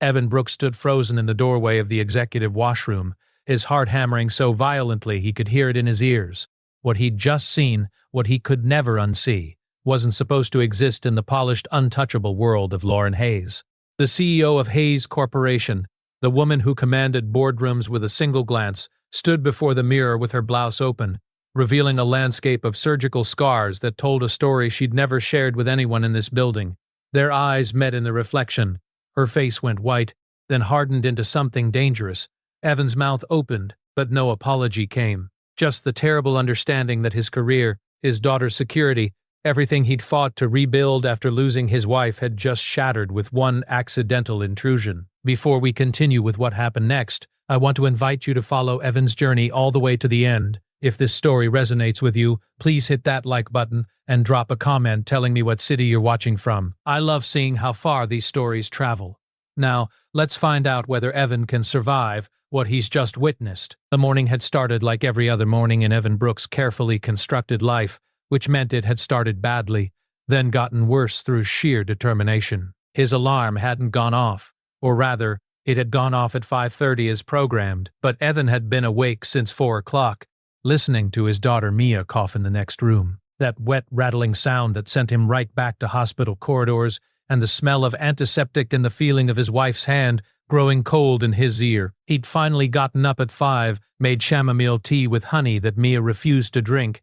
Evan Brooks stood frozen in the doorway of the executive washroom, his heart hammering so violently he could hear it in his ears. What he'd just seen, what he could never unsee, wasn't supposed to exist in the polished, untouchable world of Lauren Hayes. The CEO of Hayes Corporation, the woman who commanded boardrooms with a single glance, stood before the mirror with her blouse open, revealing a landscape of surgical scars that told a story she'd never shared with anyone in this building. Their eyes met in the reflection. Her face went white, then hardened into something dangerous. Evan's mouth opened, but no apology came. Just the terrible understanding that his career, his daughter's security, everything he'd fought to rebuild after losing his wife had just shattered with one accidental intrusion. Before we continue with what happened next, I want to invite you to follow Evan's journey all the way to the end. If this story resonates with you, please hit that like button and drop a comment telling me what city you're watching from. I love seeing how far these stories travel. Now, let's find out whether Evan can survive what he's just witnessed. The morning had started like every other morning in Evan Brooks' carefully constructed life, which meant it had started badly, then gotten worse through sheer determination. His alarm hadn't gone off, or rather, it had gone off at 5:30 as programmed, but Evan had been awake since 4 o'clock, listening to his daughter Mia cough in the next room. That wet, rattling sound that sent him right back to hospital corridors, and the smell of antiseptic and the feeling of his wife's hand growing cold in his ear. He'd finally gotten up at 5, made chamomile tea with honey that Mia refused to drink,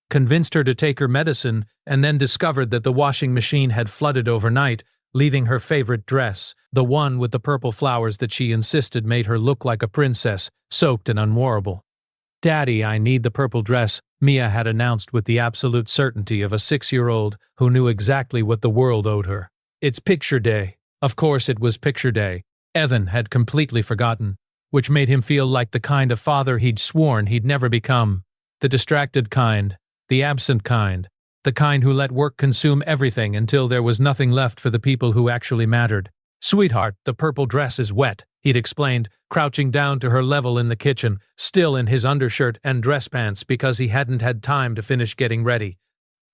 convinced her to take her medicine, and then discovered that the washing machine had flooded overnight, leaving her favorite dress, the one with the purple flowers that she insisted made her look like a princess, soaked and unwearable. "Daddy, I need the purple dress," Mia had announced with the absolute certainty of a 6-year-old who knew exactly what the world owed her. "It's picture day." Of course it was picture day. Evan had completely forgotten, which made him feel like the kind of father he'd sworn he'd never become. The distracted kind, the absent kind, the kind who let work consume everything until there was nothing left for the people who actually mattered. "Sweetheart, the purple dress is wet," he'd explained, crouching down to her level in the kitchen, still in his undershirt and dress pants because he hadn't had time to finish getting ready.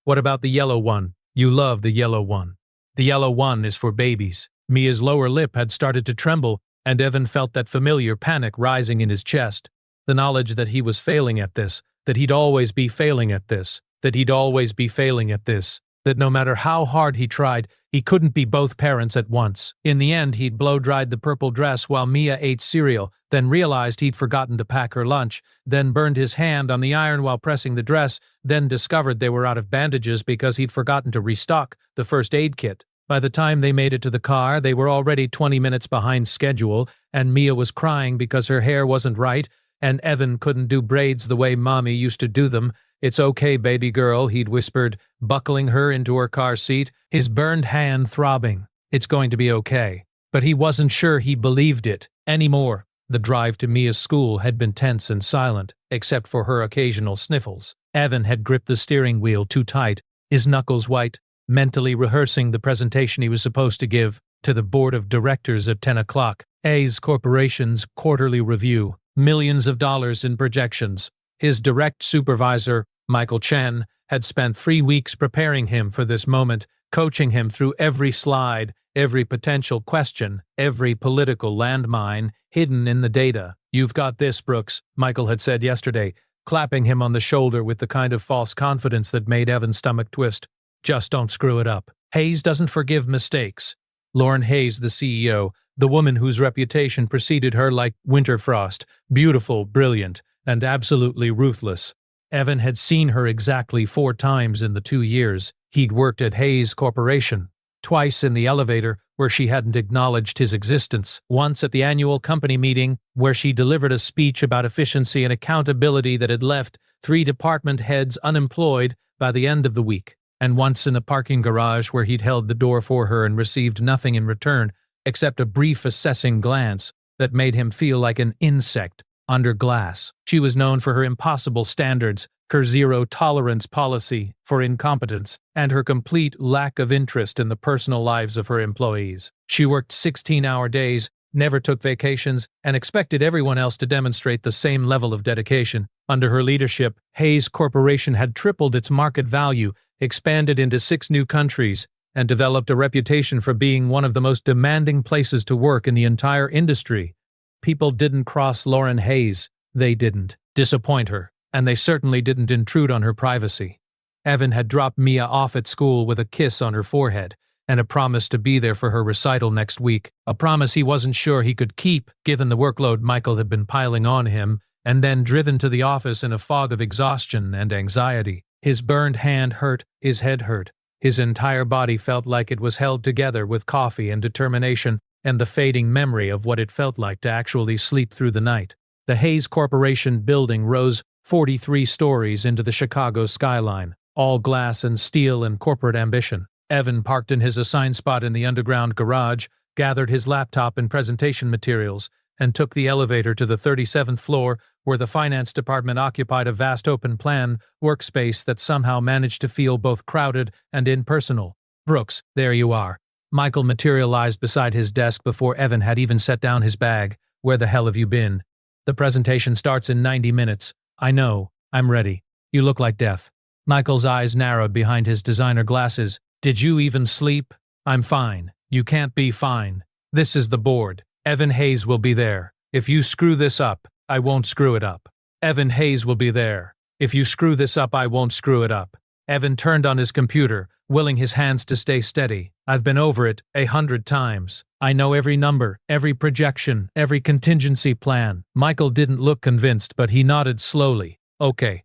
"What about the yellow one? You love the yellow one." "The yellow one is for babies." Mia's lower lip had started to tremble, and Evan felt that familiar panic rising in his chest. The knowledge that he was failing at this, that he'd always be failing at this, that he'd always be failing at this, that no matter how hard he tried, he couldn't be both parents at once. In the end, he'd blow-dried the purple dress while Mia ate cereal, then realized he'd forgotten to pack her lunch, then burned his hand on the iron while pressing the dress, then discovered they were out of bandages because he'd forgotten to restock the first aid kit. By the time they made it to the car, they were already 20 minutes behind schedule, and Mia was crying because her hair wasn't right, and Evan couldn't do braids the way Mommy used to do them. "It's okay, baby girl," he'd whispered, buckling her into her car seat, his burned hand throbbing. "It's going to be okay." But he wasn't sure he believed it anymore. The drive to Mia's school had been tense and silent, except for her occasional sniffles. Evan had gripped the steering wheel too tight, his knuckles white, mentally rehearsing the presentation he was supposed to give to the board of directors at 10 o'clock. Hayes Corporation's quarterly review, millions of dollars in projections. His direct supervisor, Michael Chen, had spent 3 weeks preparing him for this moment, coaching him through every slide, every potential question, every political landmine hidden in the data. "You've got this, Brooks," Michael had said yesterday, clapping him on the shoulder with the kind of false confidence that made Evan's stomach twist. "Just don't screw it up." Hayes doesn't forgive mistakes. Lauren Hayes, the CEO, the woman whose reputation preceded her like winter frost, beautiful, brilliant, and absolutely ruthless. Evan had seen her exactly 4 times in the 2 years he'd worked at Hayes Corporation. Twice in the elevator, where she hadn't acknowledged his existence. Once at the annual company meeting, where she delivered a speech about efficiency and accountability that had left 3 department heads unemployed by the end of the week. And once in a parking garage where he'd held the door for her and received nothing in return except a brief assessing glance that made him feel like an insect under glass. She was known for her impossible standards, her zero-tolerance policy for incompetence, and her complete lack of interest in the personal lives of her employees. She worked 16-hour days, never took vacations, and expected everyone else to demonstrate the same level of dedication. Under her leadership, Hayes Corporation had tripled its market value, expanded into 6 new countries, and developed a reputation for being one of the most demanding places to work in the entire industry. People didn't cross Lauren Hayes, they didn't disappoint her, and they certainly didn't intrude on her privacy. Evan had dropped Mia off at school with a kiss on her forehead, and a promise to be there for her recital next week, a promise he wasn't sure he could keep given the workload Michael had been piling on him, and then driven to the office in a fog of exhaustion and anxiety. His burned hand hurt, his head hurt. His entire body felt like it was held together with coffee and determination and the fading memory of what it felt like to actually sleep through the night. The Hayes Corporation building rose 43 stories into the Chicago skyline, all glass and steel and corporate ambition. Evan parked in his assigned spot in the underground garage, gathered his laptop and presentation materials, and took the elevator to the 37th floor, where the finance department occupied a vast open-plan workspace that somehow managed to feel both crowded and impersonal. "Brooks, there you are." Michael materialized beside his desk before Evan had even set down his bag. "Where the hell have you been?" "The presentation starts in 90 minutes. I know. I'm ready. You look like death." Michael's eyes narrowed behind his designer glasses. "Did you even sleep?" "I'm fine. You can't be fine. This is the board. Evan Hayes will be there. If you screw this up, I won't screw it up. Evan Hayes will be there. If you screw this up, I won't screw it up." Evan turned on his computer, willing his hands to stay steady. "I've been over it 100 times. I know every number, every projection, every contingency plan." Michael didn't look convinced, but he nodded slowly. Okay.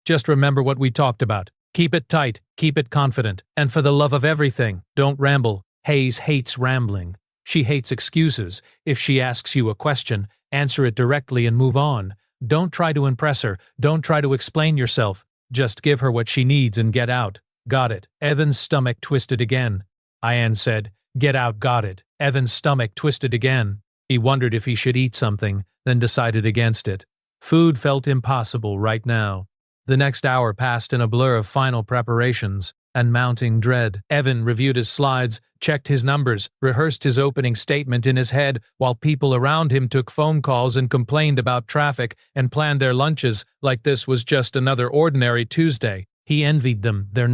Just remember what we talked about. Keep it tight, keep it confident, and for the love of everything, don't ramble. Hayes hates rambling. She hates excuses. If she asks you a question, answer it directly and move on. Don't try to impress her. Don't try to explain yourself. Just give her what she needs and get out. Got it. Evan's stomach twisted again. Ian said, "Get out, got it." Evan's stomach twisted again. He wondered if he should eat something, then decided against it. Food felt impossible right now. The next hour passed in a blur of final preparations and mounting dread. Evan reviewed his slides, checked his numbers, rehearsed his opening statement in his head, while people around him took phone calls and complained about traffic and planned their lunches like this was just another ordinary Tuesday. He envied them, their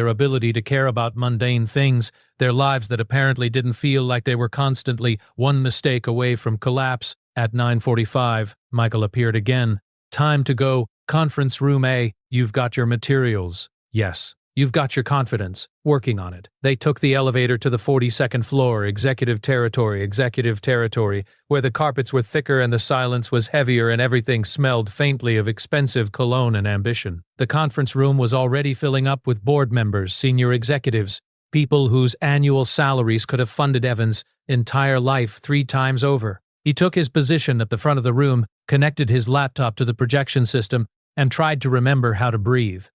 ability to care about mundane things, their lives that apparently didn't feel like they were constantly one mistake away from collapse. At 9:45, Michael appeared again. "Time to go. Conference room A, you've got your materials." "Yes." "You've got your confidence. Working on it." They took the elevator to the 42nd floor, executive territory, where the carpets were thicker and the silence was heavier and everything smelled faintly of expensive cologne and ambition. The conference room was already filling up with board members, senior executives, people whose annual salaries could have funded Evan's entire life 3 times over. He took his position at the front of the room, connected his laptop to the projection system, and tried to remember how to breathe.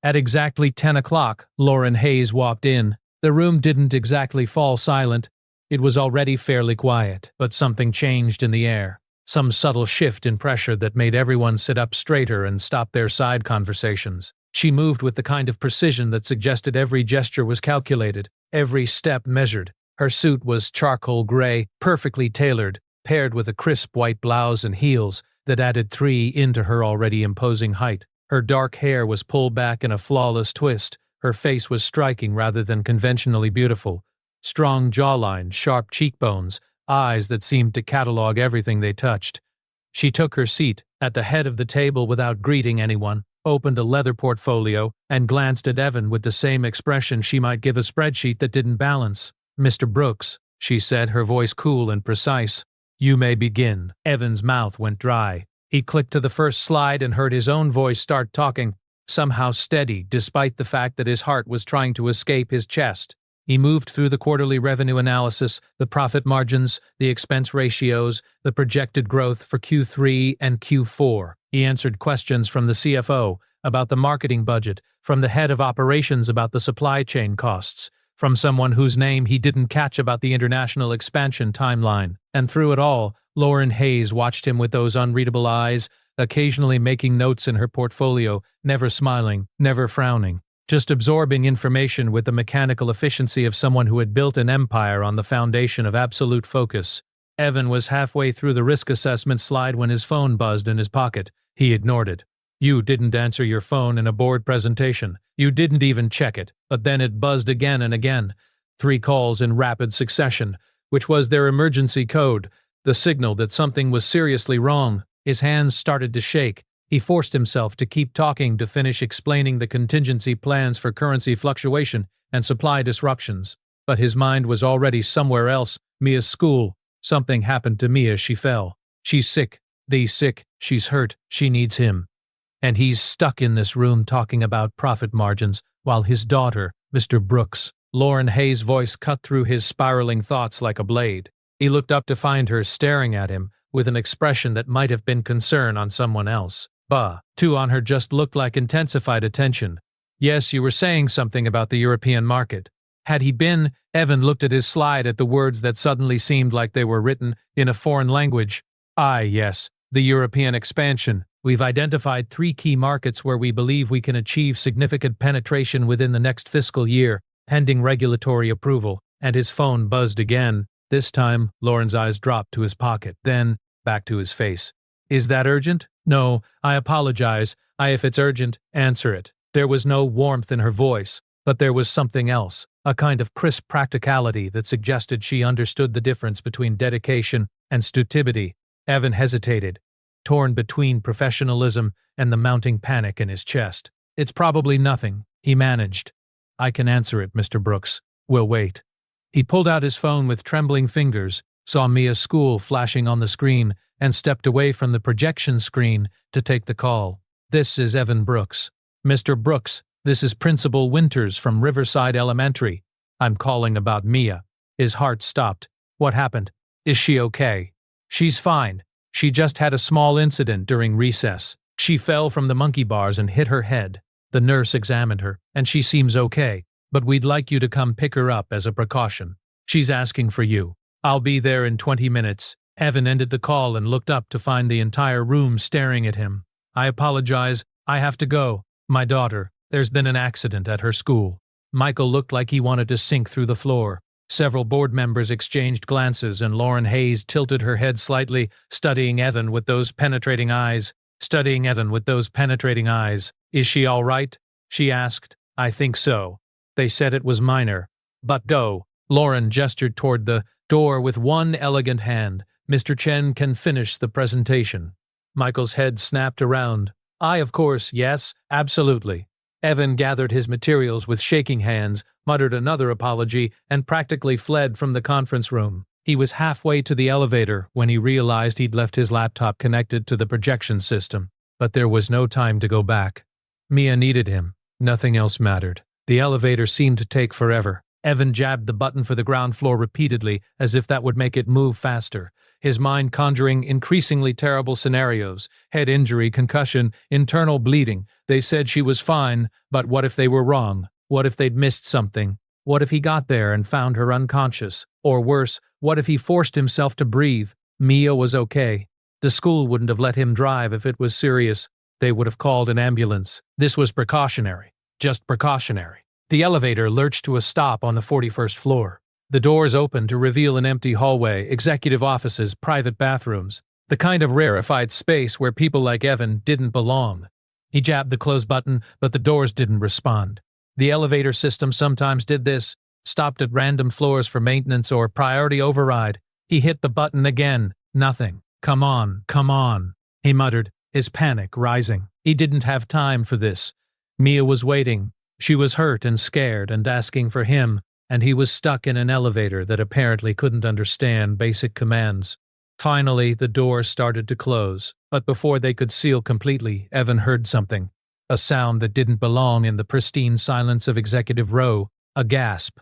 At exactly 10 o'clock, Lauren Hayes walked in. The room didn't exactly fall silent. It was already fairly quiet, but something changed in the air. Some subtle shift in pressure that made everyone sit up straighter and stop their side conversations. She moved with the kind of precision that suggested every gesture was calculated, every step measured. Her suit was charcoal gray, perfectly tailored, paired with a crisp white blouse and heels that added 3 into her already imposing height. Her dark hair was pulled back in a flawless twist. Her face was striking rather than conventionally beautiful. Strong jawline, sharp cheekbones, eyes that seemed to catalog everything they touched. She took her seat at the head of the table without greeting anyone, opened a leather portfolio, and glanced at Evan with the same expression she might give a spreadsheet that didn't balance. "Mr. Brooks," she said, her voice cool and precise. "You may begin." Evan's mouth went dry. He clicked to the first slide and heard his own voice start talking, somehow steady despite the fact that his heart was trying to escape his chest. He moved through the quarterly revenue analysis, the profit margins, the expense ratios, the projected growth for Q3 and Q4. He answered questions from the CFO about the marketing budget, from the head of operations about the supply chain costs, from someone whose name he didn't catch about the international expansion timeline. And through it all, Lauren Hayes watched him with those unreadable eyes, occasionally making notes in her portfolio, never smiling, never frowning, just absorbing information with the mechanical efficiency of someone who had built an empire on the foundation of absolute focus. Evan was halfway through the risk assessment slide when his phone buzzed in his pocket. He ignored it. You didn't answer your phone in a board presentation. You didn't even check it, but then it buzzed again and again. 3 calls in rapid succession, which was their emergency code, the signal that something was seriously wrong. His hands started to shake. He forced himself to keep talking to finish explaining the contingency plans for currency fluctuation and supply disruptions. But his mind was already somewhere else. Mia's school. Something happened to Mia. She fell. She's sick. Sick. She's hurt. She needs him. And he's stuck in this room talking about profit margins while his daughter, Mr. Brooks. Lauren Hayes' voice cut through his spiraling thoughts like a blade. He looked up to find her staring at him with an expression that might have been concern on someone else. Too on her just looked like intensified attention. Yes, you were saying something about the European market. Had he been, Evan looked at his slide at the words that suddenly seemed like they were written in a foreign language. Yes, the European expansion. We've identified 3 key markets where we believe we can achieve significant penetration within the next fiscal year, pending regulatory approval, and his phone buzzed again. This time, Lauren's eyes dropped to his pocket, then back to his face. Is that urgent? No, I apologize. If it's urgent, answer it. There was no warmth in her voice, but there was something else, a kind of crisp practicality that suggested she understood the difference between dedication and stupidity. Evan hesitated, torn between professionalism and the mounting panic in his chest. It's probably nothing, he managed. I can answer it, Mr. Brooks. We'll wait. He pulled out his phone with trembling fingers, saw Mia's school flashing on the screen, and stepped away from the projection screen to take the call. This is Evan Brooks. Mr. Brooks, this is Principal Winters from Riverside Elementary. I'm calling about Mia. His heart stopped. What happened? Is she okay? She's fine. She just had a small incident during recess. She fell from the monkey bars and hit her head. The nurse examined her, and she seems okay, but we'd like you to come pick her up as a precaution. She's asking for you. I'll be there in 20 minutes. Evan ended the call and looked up to find the entire room staring at him. I apologize. I have to go. My daughter. There's been an accident at her school. Michael looked like he wanted to sink through the floor. Several board members exchanged glances, and Lauren Hayes tilted her head slightly, studying Evan with those penetrating eyes. Is she all right? She asked. I think so. They said it was minor. But go. Lauren gestured toward the door with one elegant hand. Mr. Chen can finish the presentation. Michael's head snapped around. Of course, yes, absolutely. Evan gathered his materials with shaking hands, muttered another apology, and practically fled from the conference room. He was halfway to the elevator when he realized he'd left his laptop connected to the projection system. But there was no time to go back. Mia needed him. Nothing else mattered. The elevator seemed to take forever. Evan jabbed the button for the ground floor repeatedly, as if that would make it move faster, his mind conjuring increasingly terrible scenarios: head injury, concussion, internal bleeding. They said she was fine, but what if they were wrong? What if they'd missed something? What if he got there and found her unconscious? Or worse, what if he forced himself to breathe? Mia was okay. The school wouldn't have let him drive if it was serious. They would have called an ambulance. This was precautionary. Just precautionary. The elevator lurched to a stop on the 41st floor. The doors opened to reveal an empty hallway, executive offices, private bathrooms, the kind of rarefied space where people like Evan didn't belong. He jabbed the close button, but the doors didn't respond. The elevator system sometimes did this, stopped at random floors for maintenance or priority override. He hit the button again. Nothing. Come on, he muttered, his panic rising. He didn't have time for this. Mia was waiting. She was hurt and scared and asking for him, and he was stuck in an elevator that apparently couldn't understand basic commands. Finally, the door started to close, but before they could seal completely, Evan heard something. A sound that didn't belong in the pristine silence of Executive Row, a gasp,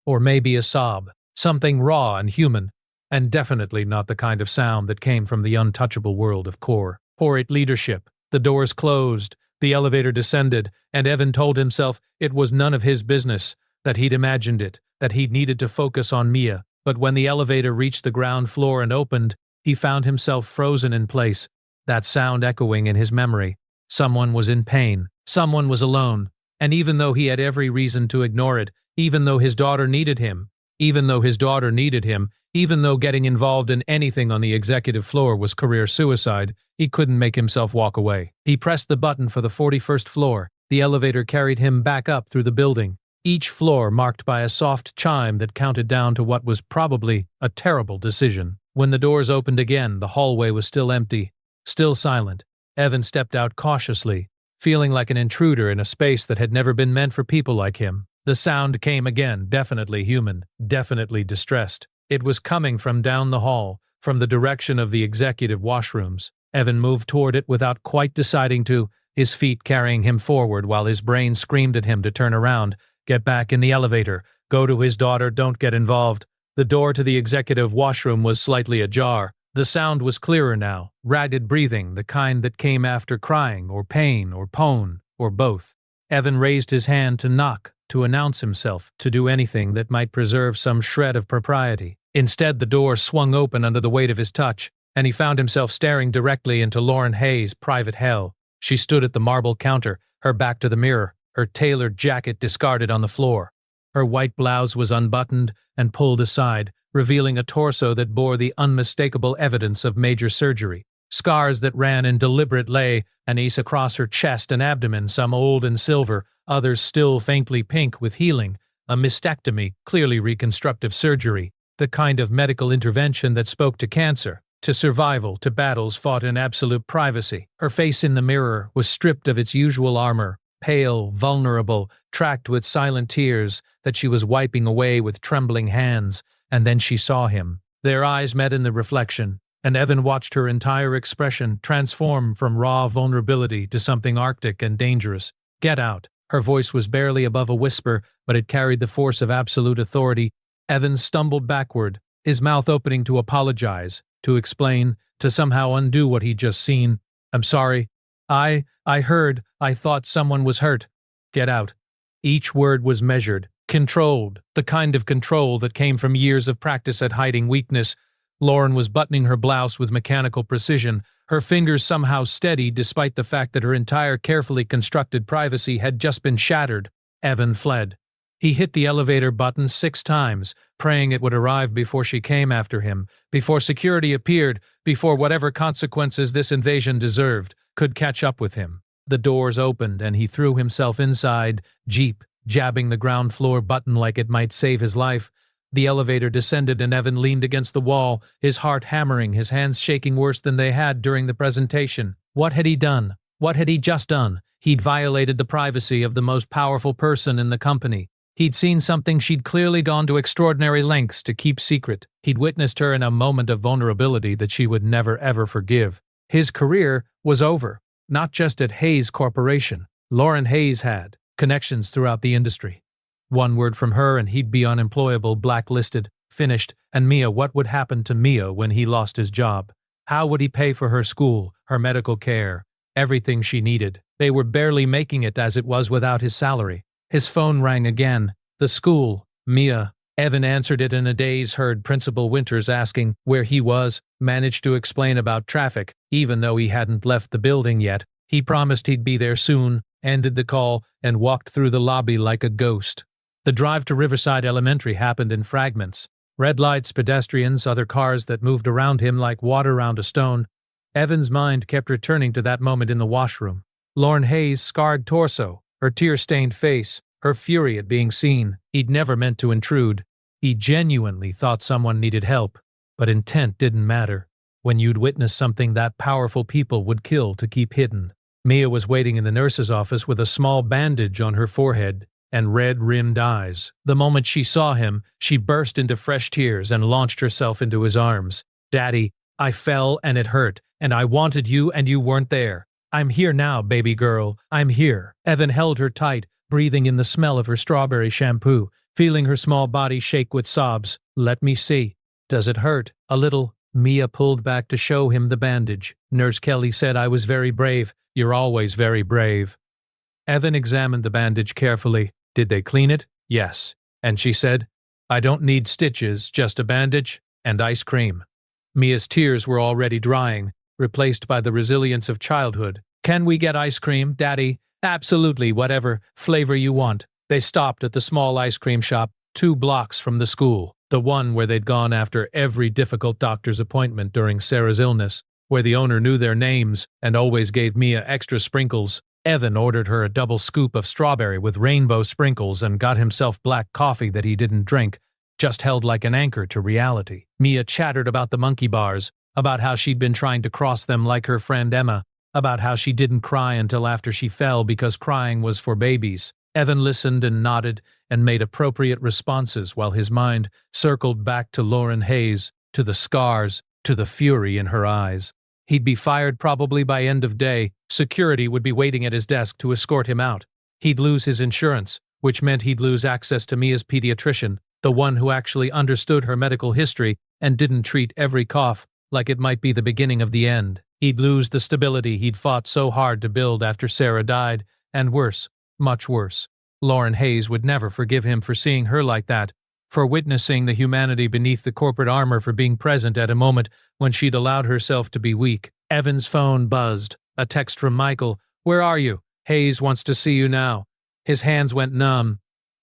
or maybe a sob, something raw and human, and definitely not the kind of sound that came from the untouchable world of corporate leadership. The doors closed. The elevator descended, and Evan told himself it was none of his business, that he'd imagined it, that he'd needed to focus on Mia. But when the elevator reached the ground floor and opened, he found himself frozen in place, that sound echoing in his memory. Someone was in pain. Someone was alone. And even though he had every reason to ignore it, even though his daughter needed him, Even though his daughter needed him, even though getting involved in anything on the executive floor was career suicide, he couldn't make himself walk away. He pressed the button for the 41st floor. The elevator carried him back up through the building, each floor marked by a soft chime that counted down to what was probably a terrible decision. When the doors opened again, the hallway was still empty, still silent. Evan stepped out cautiously, feeling like an intruder in a space that had never been meant for people like him. The sound came again, definitely human, definitely distressed. It was coming from down the hall, from the direction of the executive washrooms. Evan moved toward it without quite deciding to, his feet carrying him forward while his brain screamed at him to turn around, get back in the elevator, go to his daughter, don't get involved. The door to the executive washroom was slightly ajar. The sound was clearer now, ragged breathing, the kind that came after crying or pain or pone or both. Evan raised his hand to knock, to announce himself, to do anything that might preserve some shred of propriety. Instead, the door swung open under the weight of his touch, and he found himself staring directly into Lauren Hayes' private hell. She stood at the marble counter, her back to the mirror, her tailored jacket discarded on the floor. Her white blouse was unbuttoned and pulled aside, revealing a torso that bore the unmistakable evidence of major surgery. Scars that ran in deliberate lay, an ace across her chest and abdomen, some old and silver, others still faintly pink with healing, a mastectomy, clearly reconstructive surgery, the kind of medical intervention that spoke to cancer, to survival, to battles fought in absolute privacy. Her face in the mirror was stripped of its usual armor, pale, vulnerable, tracked with silent tears that she was wiping away with trembling hands, and then she saw him. Their eyes met in the reflection, and Evan watched her entire expression transform from raw vulnerability to something arctic and dangerous. Get out. Her voice was barely above a whisper, but it carried the force of absolute authority. Evan stumbled backward, his mouth opening to apologize, to explain, to somehow undo what he'd just seen. I'm sorry. I thought someone was hurt. Get out. Each word was measured, controlled, the kind of control that came from years of practice at hiding weakness. Lauren was buttoning her blouse with mechanical precision, her fingers somehow steady despite the fact that her entire carefully constructed privacy had just been shattered. Evan fled. He hit the elevator button 6 times, praying it would arrive before she came after him, before security appeared, before whatever consequences this invasion deserved could catch up with him. The doors opened and he threw himself inside, Jeep, jabbing the ground floor button like it might save his life. The elevator descended and Evan leaned against the wall, his heart hammering, his hands shaking worse than they had during the presentation. What had he done? What had he just done? He'd violated the privacy of the most powerful person in the company. He'd seen something she'd clearly gone to extraordinary lengths to keep secret. He'd witnessed her in a moment of vulnerability that she would never ever forgive. His career was over, not just at Hayes Corporation. Lauren Hayes had connections throughout the industry. One word from her and he'd be unemployable, blacklisted, finished. And Mia, what would happen to Mia when he lost his job? How would he pay for her school, her medical care, everything she needed? They were barely making it as it was without his salary. His phone rang again. The school. Mia. Evan answered it in a daze, heard Principal Winters asking where he was, managed to explain about traffic, even though he hadn't left the building yet. He promised he'd be there soon, ended the call, and walked through the lobby like a ghost. The drive to Riverside Elementary happened in fragments. Red lights, pedestrians, other cars that moved around him like water around a stone. Evan's mind kept returning to that moment in the washroom. Lauren Hayes' scarred torso, her tear-stained face, her fury at being seen. He'd never meant to intrude. He genuinely thought someone needed help, but intent didn't matter. When you'd witnessed something that powerful, people would kill to keep hidden. Mia was waiting in the nurse's office with a small bandage on her forehead and red-rimmed eyes. The moment she saw him, she burst into fresh tears and launched herself into his arms. Daddy, I fell and it hurt, and I wanted you and you weren't there. I'm here now, baby girl. I'm here. Evan held her tight, breathing in the smell of her strawberry shampoo, feeling her small body shake with sobs. Let me see. Does it hurt? A little. Mia pulled back to show him the bandage. Nurse Kelly said I was very brave. You're always very brave. Evan examined the bandage carefully. Did they clean it? Yes. And she said, I don't need stitches, just a bandage and ice cream. Mia's tears were already drying, replaced by the resilience of childhood. Can we get ice cream, Daddy? Absolutely, whatever flavor you want. They stopped at the small ice cream shop. 2 blocks from the school, the one where they'd gone after every difficult doctor's appointment during Sarah's illness, where the owner knew their names and always gave Mia extra sprinkles. Evan ordered her a double scoop of strawberry with rainbow sprinkles and got himself black coffee that he didn't drink, just held like an anchor to reality. Mia chattered about the monkey bars, about how she'd been trying to cross them like her friend Emma, about how she didn't cry until after she fell because crying was for babies. Evan listened and nodded and made appropriate responses while his mind circled back to Lauren Hayes, to the scars, to the fury in her eyes. He'd be fired probably by end of day. Security would be waiting at his desk to escort him out. He'd lose his insurance, which meant he'd lose access to Mia's pediatrician, the one who actually understood her medical history and didn't treat every cough like it might be the beginning of the end. He'd lose the stability he'd fought so hard to build after Sarah died, and worse, much worse. Lauren Hayes would never forgive him for seeing her like that, for witnessing the humanity beneath the corporate armor, for being present at a moment when she'd allowed herself to be weak. Evan's phone buzzed. A text from Michael. "Where are you? Hayes wants to see you now." His hands went numb.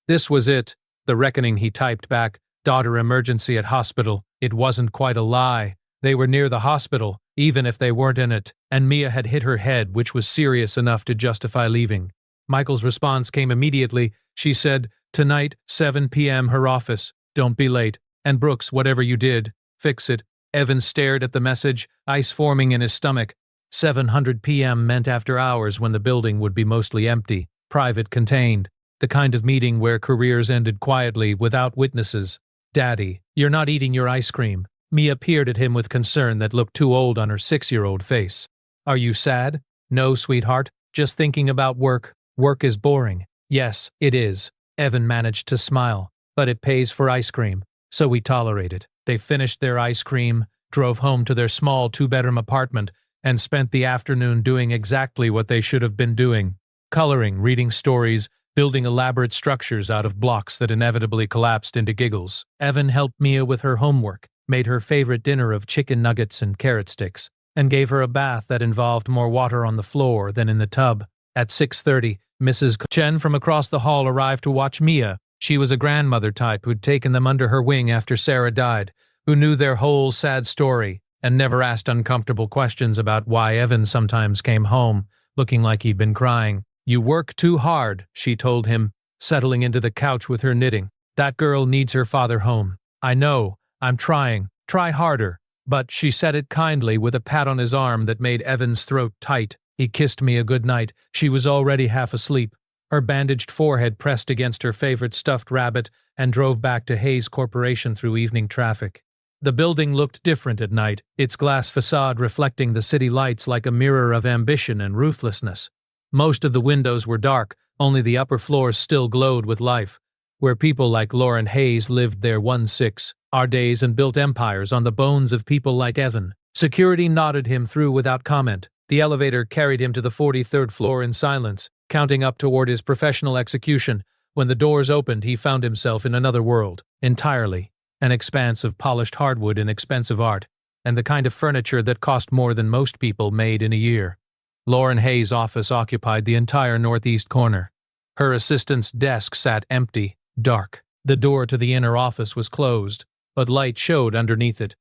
This was it. The reckoning. He typed back. "Daughter emergency at hospital." It wasn't quite a lie. They were near the hospital, even if they weren't in it, and Mia had hit her head, which was serious enough to justify leaving. Michael's response came immediately. She said, "Tonight, 7 p.m. her office. Don't be late. And Brooks, whatever you did, fix it." Evan stared at the message, ice forming in his stomach. 700 p.m. meant after hours, when the building would be mostly empty, private, contained. The kind of meeting where careers ended quietly, without witnesses. "Daddy, you're not eating your ice cream." Mia peered at him with concern that looked too old on her 6-year-old face. "Are you sad?" "No, sweetheart. Just thinking about work. Work is boring." "Yes, it is." Evan managed to smile. "But it pays for ice cream, so we tolerate it." They finished their ice cream, drove home to their small 2-bedroom apartment, and spent the afternoon doing exactly what they should have been doing. Coloring, reading stories, building elaborate structures out of blocks that inevitably collapsed into giggles. Evan helped Mia with her homework, made her favorite dinner of chicken nuggets and carrot sticks, and gave her a bath that involved more water on the floor than in the tub. At 6:30, Mrs. Chen from across the hall arrived to watch Mia. She was a grandmother type who'd taken them under her wing after Sarah died, who knew their whole sad story, and never asked uncomfortable questions about why Evan sometimes came home, looking like he'd been crying. "You work too hard," she told him, settling into the couch with her knitting. "That girl needs her father home." "I know, I'm trying. Try harder." But she said it kindly, with a pat on his arm that made Evan's throat tight. He kissed Mia goodnight. She was already half asleep, her bandaged forehead pressed against her favorite stuffed rabbit, and drove back to Hayes Corporation through evening traffic. The building looked different at night, its glass facade reflecting the city lights like a mirror of ambition and ruthlessness. Most of the windows were dark, only the upper floors still glowed with life, where people like Lauren Hayes lived their 1-6 days and built empires on the bones of people like Evan. Security nodded him through without comment. The elevator carried him to the 43rd floor in silence, counting up toward his professional execution. When the doors opened, he found himself in another world, entirely. An expanse of polished hardwood and expensive art, and the kind of furniture that cost more than most people made in a year. Lauren Hayes' office occupied the entire northeast corner. Her assistant's desk sat empty, dark. The door to the inner office was closed, but light showed underneath it.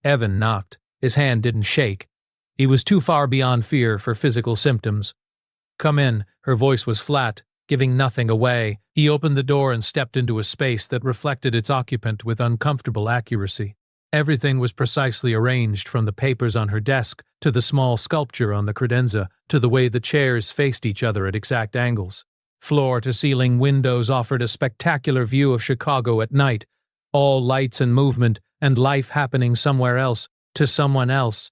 Evan knocked. His hand didn't shake. He was too far beyond fear for physical symptoms. "Come in." Her voice was flat, giving nothing away. He opened the door and stepped into a space that reflected its occupant with uncomfortable accuracy. Everything was precisely arranged, from the papers on her desk to the small sculpture on the credenza to the way the chairs faced each other at exact angles. Floor-to-ceiling windows offered a spectacular view of Chicago at night, all lights and movement and life happening somewhere else, to someone else.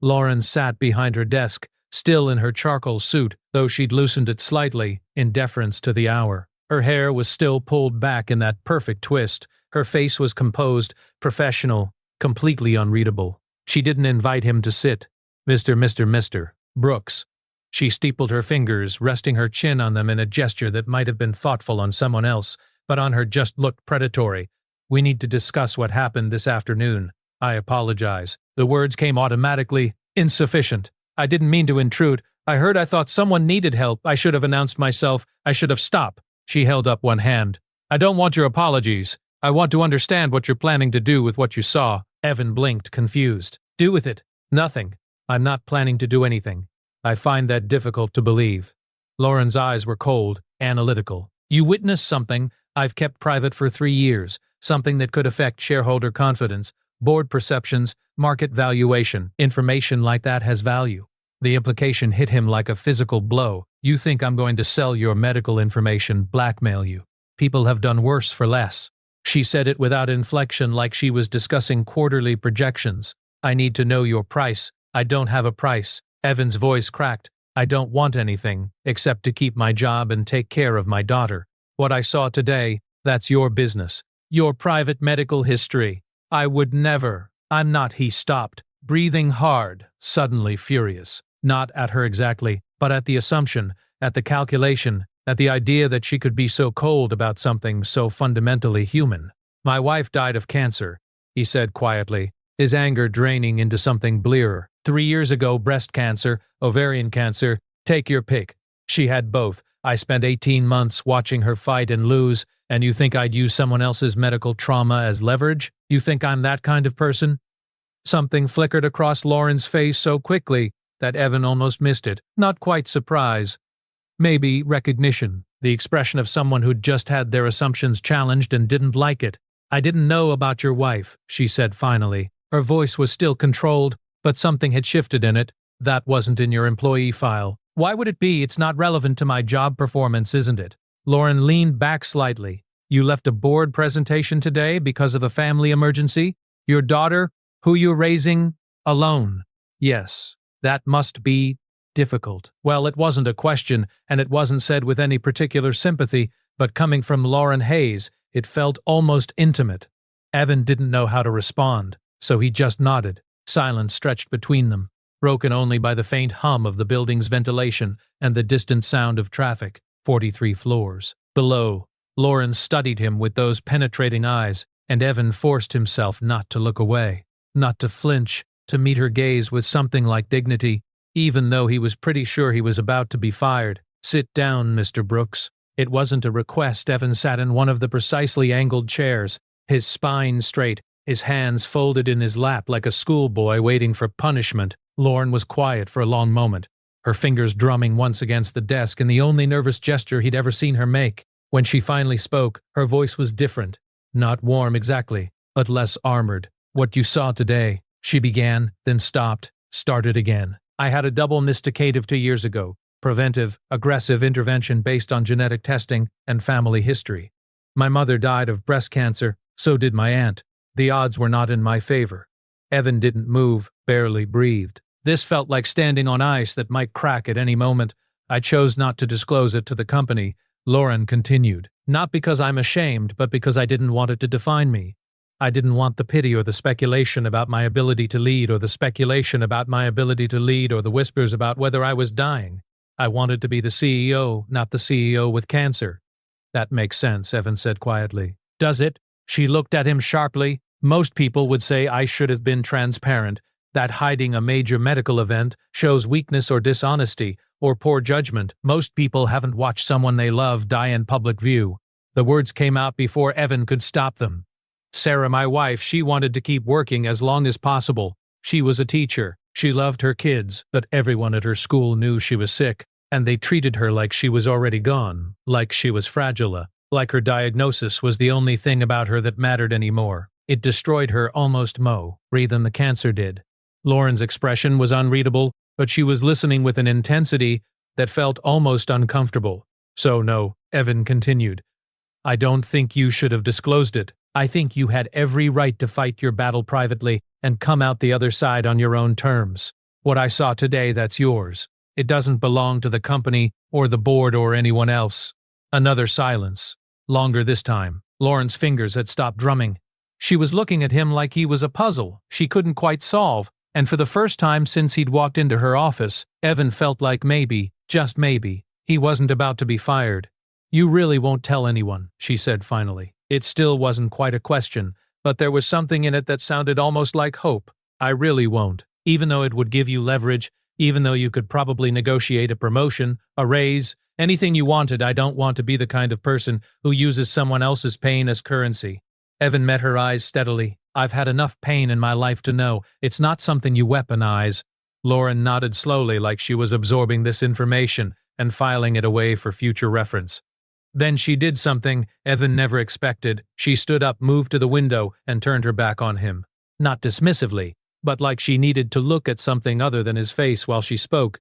Lauren sat behind her desk, still in her charcoal suit, though she'd loosened it slightly, in deference to the hour. Her hair was still pulled back in that perfect twist. Her face was composed, professional, completely unreadable. She didn't invite him to sit. Mr. Brooks." She steepled her fingers, resting her chin on them in a gesture that might have been thoughtful on someone else, but on her just looked predatory. "We need to discuss what happened this afternoon. I apologize." The words came automatically. "Insufficient. I didn't mean to intrude. I thought someone needed help. I should have announced myself. I should have stopped." She held up one hand. I don't want your apologies. I want to understand what you're planning to do with what you saw. Evan blinked, confused. Do with it? Nothing. I'm not planning to do anything. I find that difficult to believe. Lauren's eyes were cold, analytical. You witnessed something I've kept private for 3 years, something that could affect shareholder confidence, board perceptions, market valuation. Information like that has value. The implication hit him like a physical blow. You think I'm going to sell your medical information, blackmail you. People have done worse for less. She said it without inflection, like she was discussing quarterly projections. I need to know your price. I don't have a price. Evan's voice cracked. I don't want anything, except to keep my job and take care of my daughter. What I saw today, that's your business. Your private medical history. I would never. I'm not. He stopped, breathing hard, suddenly furious. Not at her exactly, but at the assumption, at the calculation, at the idea that she could be so cold about something so fundamentally human. My wife died of cancer, he said quietly, his anger draining into something blearer. 3 years ago, breast cancer, ovarian cancer, take your pick. She had both. I spent 18 months watching her fight and lose, and you think I'd use someone else's medical trauma as leverage? You think I'm that kind of person? Something flickered across Lauren's face so quickly that Evan almost missed it. Not quite surprise. Maybe recognition, the expression of someone who'd just had their assumptions challenged and didn't like it. I didn't know about your wife, she said finally. Her voice was still controlled, but something had shifted in it. That wasn't in your employee file. Why would it be? It's not relevant to my job performance, isn't it? Lauren leaned back slightly. You left a board presentation today because of a family emergency? Your daughter, who you're raising, alone? Yes, that must be difficult. Well, it wasn't a question, and it wasn't said with any particular sympathy, but coming from Lauren Hayes, it felt almost intimate. Evan didn't know how to respond, so he just nodded. Silence stretched between them, broken only by the faint hum of the building's ventilation and the distant sound of traffic. 43 floors. Below, Lauren studied him with those penetrating eyes, and Evan forced himself not to look away, not to flinch, to meet her gaze with something like dignity, even though he was pretty sure he was about to be fired. Sit down, Mr. Brooks. It wasn't a request. Evan sat in one of the precisely angled chairs, his spine straight, his hands folded in his lap like a schoolboy waiting for punishment. Lauren was quiet for a long moment, her fingers drumming once against the desk in the only nervous gesture he'd ever seen her make. When she finally spoke, her voice was different. Not warm exactly, but less armored. What you saw today, she began, then stopped, started again. I had a double mysticative 2 years ago. Preventive, aggressive intervention based on genetic testing and family history. My mother died of breast cancer, so did my aunt. The odds were not in my favor. Evan didn't move, barely breathed. This felt like standing on ice that might crack at any moment. I chose not to disclose it to the company. Lauren continued. Not because I'm ashamed, but because I didn't want it to define me. I didn't want the pity or the speculation about my ability to lead, or the speculation about my ability to lead, or the whispers about whether I was dying. I wanted to be the CEO, not the CEO with cancer. That makes sense, Evan said quietly. Does it? She looked at him sharply. Most people would say I should have been transparent, that hiding a major medical event shows weakness or dishonesty or poor judgment. Most people haven't watched someone they love die in public view. The words came out before Evan could stop them. Sarah, my wife, she wanted to keep working as long as possible. She was a teacher. She loved her kids, but everyone at her school knew she was sick, and they treated her like she was already gone, like she was fragile, like her diagnosis was the only thing about her that mattered anymore. It destroyed her almost more than the cancer did. Lauren's expression was unreadable, but she was listening with an intensity that felt almost uncomfortable. So no, Evan continued. I don't think you should have disclosed it. I think you had every right to fight your battle privately and come out the other side on your own terms. What I saw today, that's yours. It doesn't belong to the company or the board or anyone else. Another silence. Longer this time. Lauren's fingers had stopped drumming. She was looking at him like he was a puzzle she couldn't quite solve, and for the first time since he'd walked into her office, Evan felt like maybe, just maybe, he wasn't about to be fired. You really won't tell anyone, she said finally. It still wasn't quite a question, but there was something in it that sounded almost like hope. I really won't, even though it would give you leverage, even though you could probably negotiate a promotion, a raise, Anything you wanted. I don't want to be the kind of person who uses someone else's pain as currency." Evan met her eyes steadily. "I've had enough pain in my life to know it's not something you weaponize." Lauren nodded slowly like she was absorbing this information and filing it away for future reference. Then she did something Evan never expected. She stood up, moved to the window, and turned her back on him. Not dismissively, but like she needed to look at something other than his face while she spoke.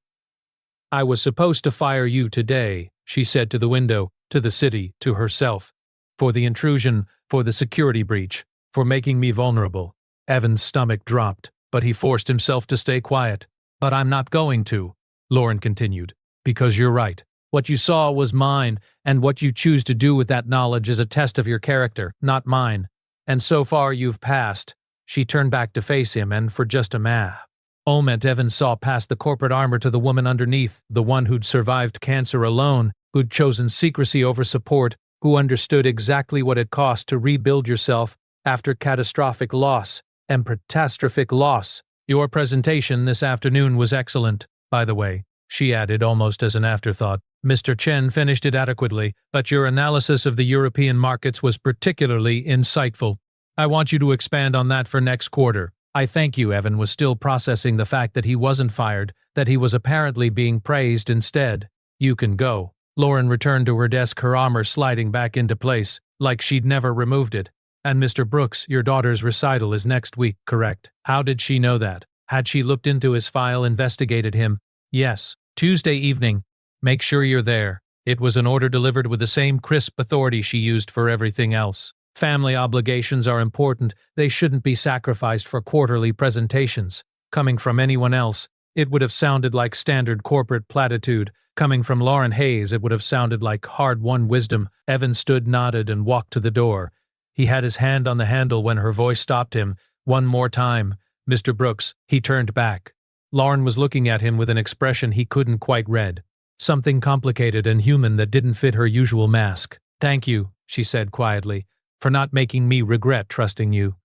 "I was supposed to fire you today," she said to the window, to the city, to herself. "For the intrusion, for the security breach, for making me vulnerable." Evan's stomach dropped, but he forced himself to stay quiet. "But I'm not going to," Lauren continued, "because you're right. What you saw was mine, and what you choose to do with that knowledge is a test of your character, not mine. And so far you've passed." She turned back to face him, and for just a moment Evan saw past the corporate armor to the woman underneath, the one who'd survived cancer alone, who'd chosen secrecy over support, who understood exactly what it cost to rebuild yourself after catastrophic loss and catastrophic loss. "Your presentation this afternoon was excellent, by the way," she added almost as an afterthought. "Mr. Chen finished it adequately, but your analysis of the European markets was particularly insightful. I want you to expand on that for next quarter." "I thank you." Evan was still processing the fact that he wasn't fired, that he was apparently being praised instead. "You can go." Lauren returned to her desk, her armor sliding back into place, like she'd never removed it. "And Mr. Brooks, your daughter's recital is next week, correct?" How did she know that? Had she looked into his file, investigated him? "Yes. Tuesday evening. Make sure you're there." It was an order delivered with the same crisp authority she used for everything else. Family obligations are important. They shouldn't be sacrificed for quarterly presentations. Coming from anyone else, it would have sounded like standard corporate platitude. Coming from Lauren Hayes, it would have sounded like hard-won wisdom. Evan stood, nodded, and walked to the door. He had his hand on the handle when her voice stopped him. "One more time, Mr. Brooks." He turned back. Lauren was looking at him with an expression he couldn't quite read. Something complicated and human that didn't fit her usual mask. "Thank you," she said quietly, "for not making me regret trusting you."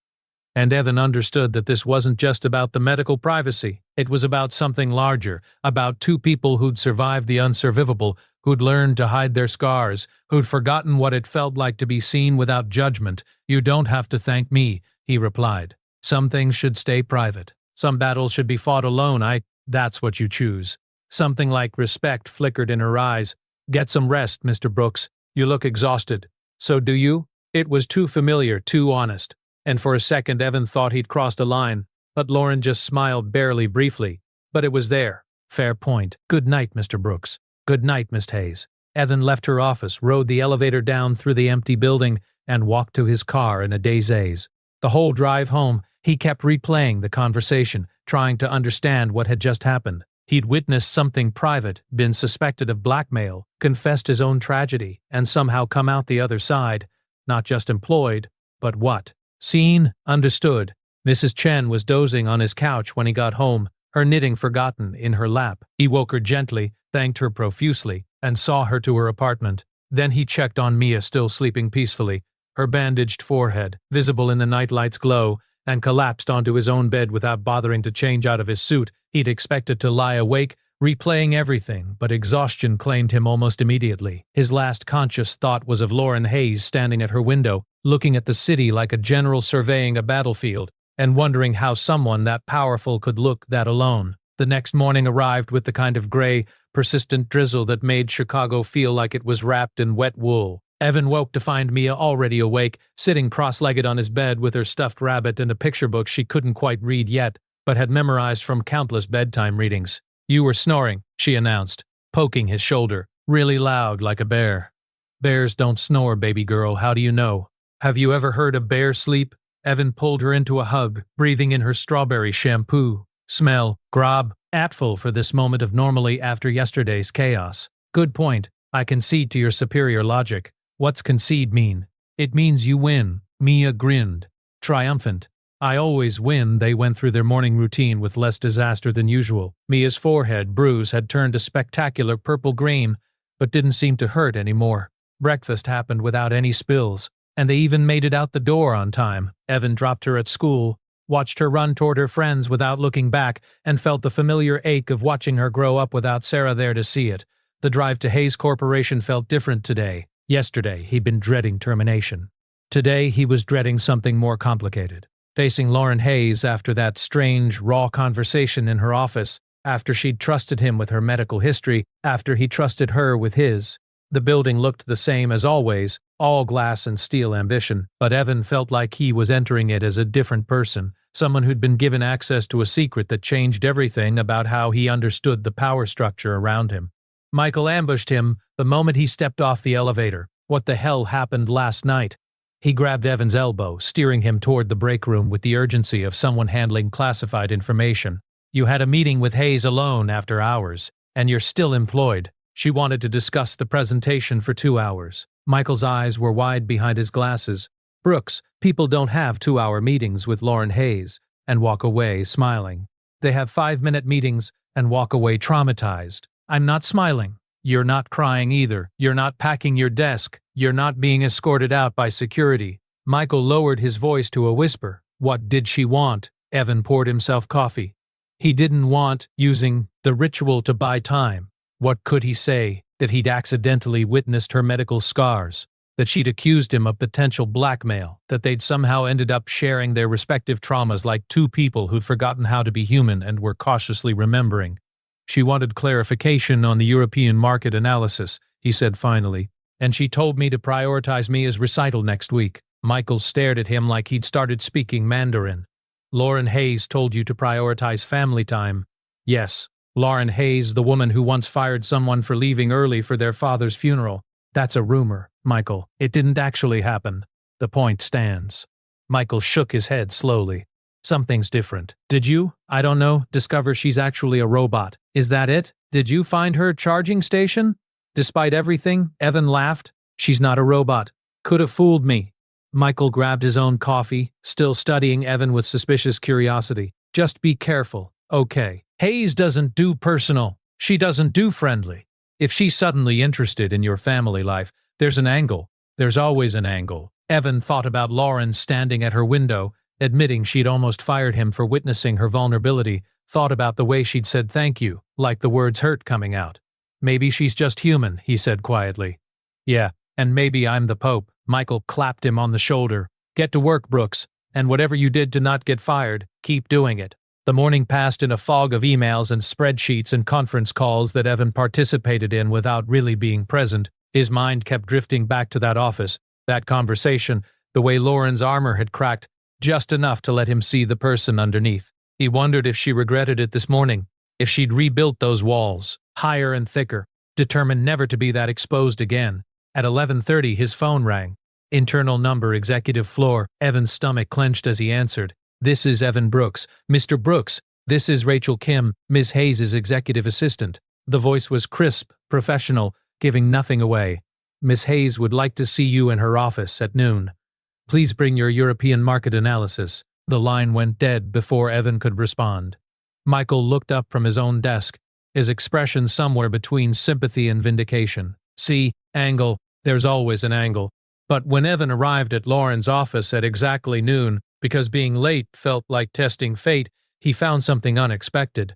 And Evan understood that this wasn't just about the medical privacy. It was about something larger, about two people who'd survived the unsurvivable, who'd learned to hide their scars, who'd forgotten what it felt like to be seen without judgment. "You don't have to thank me," he replied. "Some things should stay private. Some battles should be fought alone. That's what you choose." Something like respect flickered in her eyes. "Get some rest, Mr. Brooks. You look exhausted." "So do you?" It was too familiar, too honest, and for a second Evan thought he'd crossed a line, but Lauren just smiled barely, briefly. But it was there. "Fair point. Good night, Mr. Brooks." "Good night, Miss Hayes." Evan left her office, rode the elevator down through the empty building, and walked to his car in a daze. The whole drive home, he kept replaying the conversation, trying to understand what had just happened. He'd witnessed something private, been suspected of blackmail, confessed his own tragedy, and somehow come out the other side. Not just employed, but what? Seen, understood. Mrs. Chen was dozing on his couch when he got home, her knitting forgotten in her lap. He woke her gently, thanked her profusely, and saw her to her apartment. Then he checked on Mia, still sleeping peacefully, her bandaged forehead visible in the nightlight's glow, and collapsed onto his own bed without bothering to change out of his suit. He'd expected to lie awake, replaying everything, but exhaustion claimed him almost immediately. His last conscious thought was of Lauren Hayes standing at her window, looking at the city like a general surveying a battlefield, and wondering how someone that powerful could look that alone. The next morning arrived with the kind of gray, persistent drizzle that made Chicago feel like it was wrapped in wet wool. Evan woke to find Mia already awake, sitting cross-legged on his bed with her stuffed rabbit and a picture book she couldn't quite read yet, but had memorized from countless bedtime readings. "You were snoring," she announced, poking his shoulder, "really loud like a bear." "Bears don't snore, baby girl, how do you know? Have you ever heard a bear sleep?" Evan pulled her into a hug, breathing in her strawberry shampoo. Smell, grob, atful for this moment of normalcy after yesterday's chaos. "Good point. I concede to your superior logic." "What's concede mean?" "It means you win." Mia grinned. Triumphant. "I always win." They went through their morning routine with less disaster than usual. Mia's forehead bruise had turned a spectacular purple-green, but didn't seem to hurt anymore. Breakfast happened without any spills, and they even made it out the door on time. Evan dropped her at school, watched her run toward her friends without looking back, and felt the familiar ache of watching her grow up without Sarah there to see it. The drive to Hayes Corporation felt different today. Yesterday, he'd been dreading termination. Today, he was dreading something more complicated. Facing Lauren Hayes after that strange, raw conversation in her office, after she'd trusted him with her medical history, after he trusted her with his. The building looked the same as always, all glass and steel ambition, but Evan felt like he was entering it as a different person, someone who'd been given access to a secret that changed everything about how he understood the power structure around him. Michael ambushed him the moment he stepped off the elevator. What the hell happened last night? He grabbed Evan's elbow, steering him toward the break room with the urgency of someone handling classified information. You had a meeting with Hayes alone after hours, and you're still employed. She wanted to discuss the presentation for 2 hours. Michael's eyes were wide behind his glasses. Brooks, people don't have 2-hour meetings with Lauren Hayes and walk away smiling. They have 5-minute meetings and walk away traumatized. I'm not smiling. You're not crying either. You're not packing your desk. You're not being escorted out by security. Michael lowered his voice to a whisper. What did she want? Evan poured himself coffee. He didn't want using the ritual to buy time. What could he say? That he'd accidentally witnessed her medical scars, that she'd accused him of potential blackmail, that they'd somehow ended up sharing their respective traumas like two people who'd forgotten how to be human and were cautiously remembering. She wanted clarification on the European market analysis, he said finally, and she told me to prioritize me as recital next week. Michael stared at him like he'd started speaking Mandarin. Lauren Hayes told you to prioritize family time. Yes. Lauren Hayes, the woman who once fired someone for leaving early for their father's funeral. That's a rumor, Michael. It didn't actually happen. The point stands. Michael shook his head slowly. Something's different. Did you, I don't know, discover she's actually a robot? Is that it? Did you find her charging station? Despite everything, Evan laughed. She's not a robot. Could have fooled me. Michael grabbed his own coffee, still studying Evan with suspicious curiosity. Just be careful. Okay. Hayes doesn't do personal. She doesn't do friendly. If she's suddenly interested in your family life, there's an angle. There's always an angle. Evan thought about Lauren standing at her window, admitting she'd almost fired him for witnessing her vulnerability, thought about the way she'd said thank you, like the words hurt coming out. Maybe she's just human, he said quietly. Yeah, and maybe I'm the Pope. Michael clapped him on the shoulder. Get to work, Brooks, and whatever you did to not get fired, keep doing it. The morning passed in a fog of emails and spreadsheets and conference calls that Evan participated in without really being present. His mind kept drifting back to that office, that conversation, the way Lauren's armor had cracked, just enough to let him see the person underneath. He wondered if she regretted it this morning, if she'd rebuilt those walls, higher and thicker, determined never to be that exposed again. At 11:30, his phone rang. Internal number, executive floor. Evan's stomach clenched as he answered. This is Evan Brooks. Mr. Brooks, this is Rachel Kim, Ms. Hayes' executive assistant. The voice was crisp, professional, giving nothing away. Ms. Hayes would like to see you in her office at noon. Please bring your European market analysis. The line went dead before Evan could respond. Michael looked up from his own desk, his expression somewhere between sympathy and vindication. See, angle, there's always an angle. But when Evan arrived at Lauren's office at exactly noon, because being late felt like testing fate, he found something unexpected.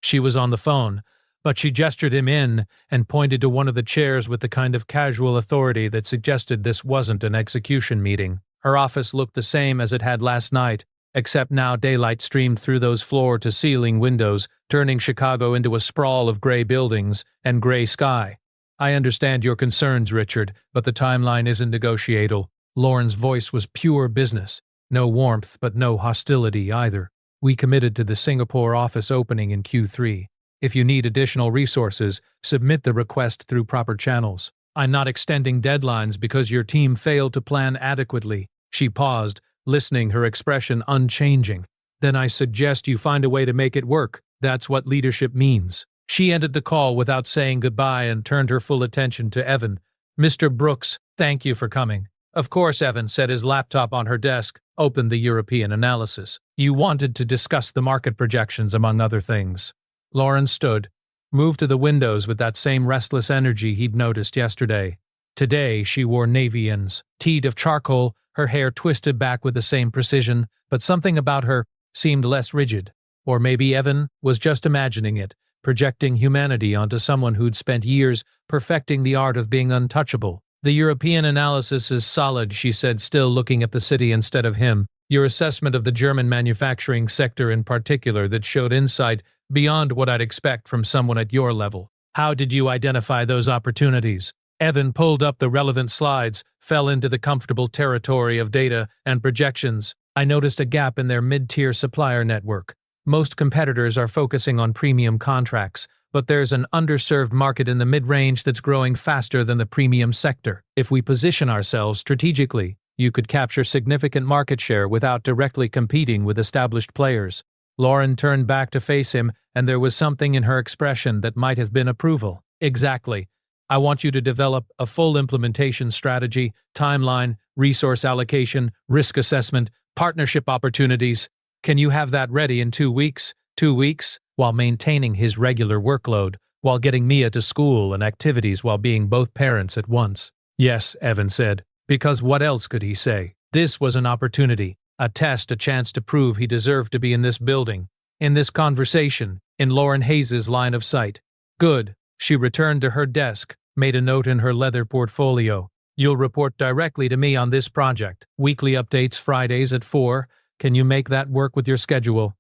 She was on the phone, but she gestured him in and pointed to one of the chairs with the kind of casual authority that suggested this wasn't an execution meeting. Her office looked the same as it had last night, except now daylight streamed through those floor-to-ceiling windows, turning Chicago into a sprawl of gray buildings and gray sky. I understand your concerns, Richard, but the timeline isn't negotiable. Lauren's voice was pure business. No warmth, but no hostility either. We committed to the Singapore office opening in Q3. If you need additional resources, submit the request through proper channels. I'm not extending deadlines because your team failed to plan adequately. She paused, listening, her expression unchanging. Then I suggest you find a way to make it work. That's what leadership means. She ended the call without saying goodbye and turned her full attention to Evan. Mr. Brooks, thank you for coming. Of course, Evan set his laptop on her desk, opened the European analysis. You wanted to discuss the market projections, among other things. Lauren stood, moved to the windows with that same restless energy he'd noticed yesterday. Today, she wore navy ends, teed of charcoal, her hair twisted back with the same precision, but something about her seemed less rigid. Or maybe Evan was just imagining it, projecting humanity onto someone who'd spent years perfecting the art of being untouchable. The European analysis is solid, she said, still looking at the city instead of him. Your assessment of the German manufacturing sector in particular that showed insight beyond what I'd expect from someone at your level. How did you identify those opportunities? Evan pulled up the relevant slides, fell into the comfortable territory of data and projections. I noticed a gap in their mid-tier supplier network. Most competitors are focusing on premium contracts, but there's an underserved market in the mid-range that's growing faster than the premium sector. If we position ourselves strategically, you could capture significant market share without directly competing with established players. Lauren turned back to face him, and there was something in her expression that might have been approval. Exactly. I want you to develop a full implementation strategy, timeline, resource allocation, risk assessment, partnership opportunities. Can you have that ready in 2 weeks? 2 weeks? While maintaining his regular workload, while getting Mia to school and activities while being both parents at once. Yes, Evan said, because what else could he say? This was an opportunity, a test, a chance to prove he deserved to be in this building, in this conversation, in Lauren Hayes' line of sight. Good. She returned to her desk, made a note in her leather portfolio. You'll report directly to me on this project. Weekly updates Fridays at 4. Can you make that work with your schedule?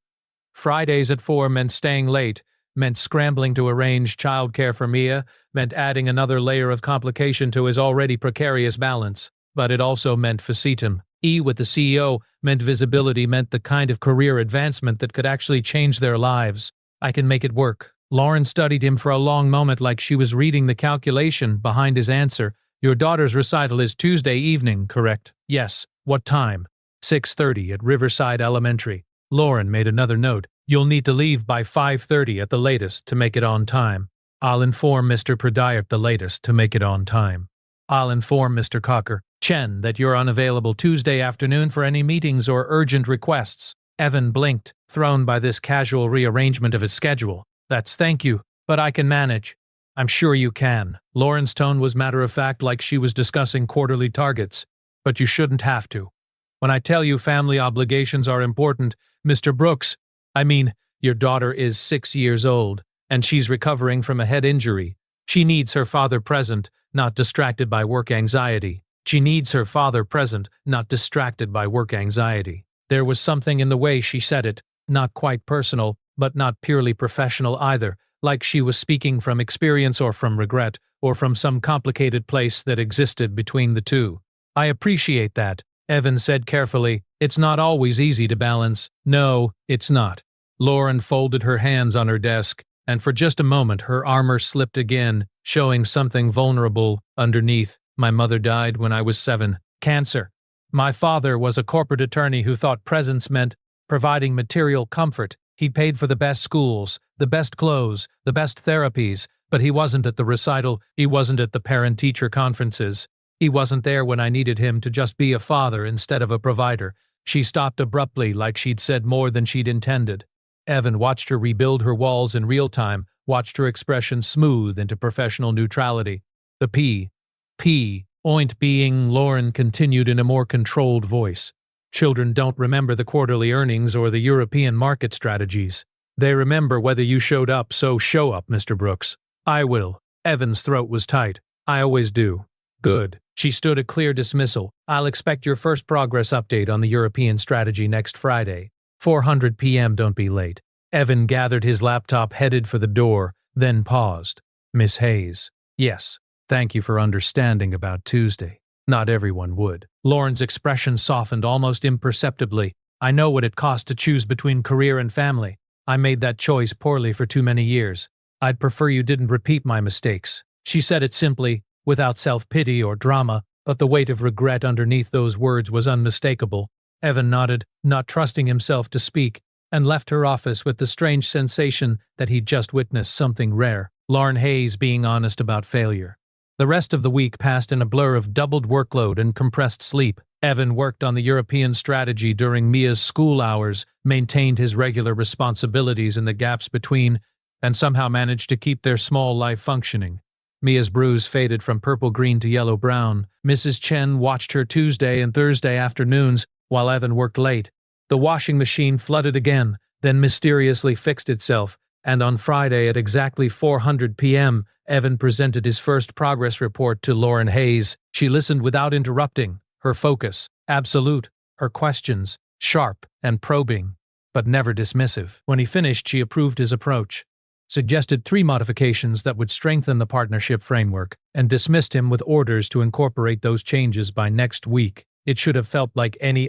Fridays at 4 meant staying late, meant scrambling to arrange childcare for Mia, meant adding another layer of complication to his already precarious balance. But it also meant facetum. With the CEO, meant visibility, meant the kind of career advancement that could actually change their lives. I can make it work. Lauren studied him for a long moment like she was reading the calculation behind his answer. Your daughter's recital is Tuesday evening, correct? Yes. What time? 6:30 at Riverside Elementary. Lauren made another note. You'll need to leave by 5:30 at the latest to make it on time. I'll inform Mr. Perdie at the latest to make it on time. I'll inform Mr. Cocker, Chen, that you're unavailable Tuesday afternoon for any meetings or urgent requests. Evan blinked, thrown by this casual rearrangement of his schedule. That's thank you, but I can manage. I'm sure you can. Lauren's tone was matter-of-fact, like she was discussing quarterly targets. But you shouldn't have to. When I tell you family obligations are important, Mr. Brooks, I mean, your daughter is 6 years old, and she's recovering from a head injury. She needs her father present, not distracted by work anxiety. She needs her father present, not distracted by work anxiety. There was something in the way she said it, not quite personal, but not purely professional either, like she was speaking from experience or from regret, or from some complicated place that existed between the two. I appreciate that, Evan said carefully. It's not always easy to balance. No, it's not. Lauren folded her hands on her desk, and for just a moment her armor slipped again, showing something vulnerable underneath. My mother died when I was 7. Cancer. My father was a corporate attorney who thought presence meant providing material comfort. He paid for the best schools, the best clothes, the best therapies, but he wasn't at the recital, he wasn't at the parent-teacher conferences. He wasn't there when I needed him to just be a father instead of a provider. She stopped abruptly, like she'd said more than she'd intended. Evan watched her rebuild her walls in real time, watched her expression smooth into professional neutrality. The point being, Lauren continued in a more controlled voice. Children don't remember the quarterly earnings or the European market strategies. They remember whether you showed up, so show up, Mr. Brooks. I will. Evan's throat was tight. I always do. Good. She stood a clear dismissal. I'll expect your first progress update on the European strategy next Friday. 4:00 p.m. Don't be late. Evan gathered his laptop, headed for the door, then paused. Miss Hayes. Yes. Thank you for understanding about Tuesday. Not everyone would. Lauren's expression softened almost imperceptibly. I know what it costs to choose between career and family. I made that choice poorly for too many years. I'd prefer you didn't repeat my mistakes. She said it simply, without self-pity or drama, but the weight of regret underneath those words was unmistakable. Evan nodded, not trusting himself to speak, and left her office with the strange sensation that he'd just witnessed something rare. Lauren Hayes being honest about failure. The rest of the week passed in a blur of doubled workload and compressed sleep. Evan worked on the European strategy during Mia's school hours, maintained his regular responsibilities in the gaps between, and somehow managed to keep their small life functioning. Mia's bruise faded from purple-green to yellow-brown. Mrs. Chen watched her Tuesday and Thursday afternoons while Evan worked late. The washing machine flooded again, then mysteriously fixed itself, And on Friday at exactly 400 p.m., Evan presented his first progress report to Lauren Hayes. She listened without interrupting, her focus absolute, her questions sharp and probing, but never dismissive. When he finished, she approved his approach, suggested 3 modifications that would strengthen the partnership framework, and dismissed him with orders to incorporate those changes by next week. It should have felt like any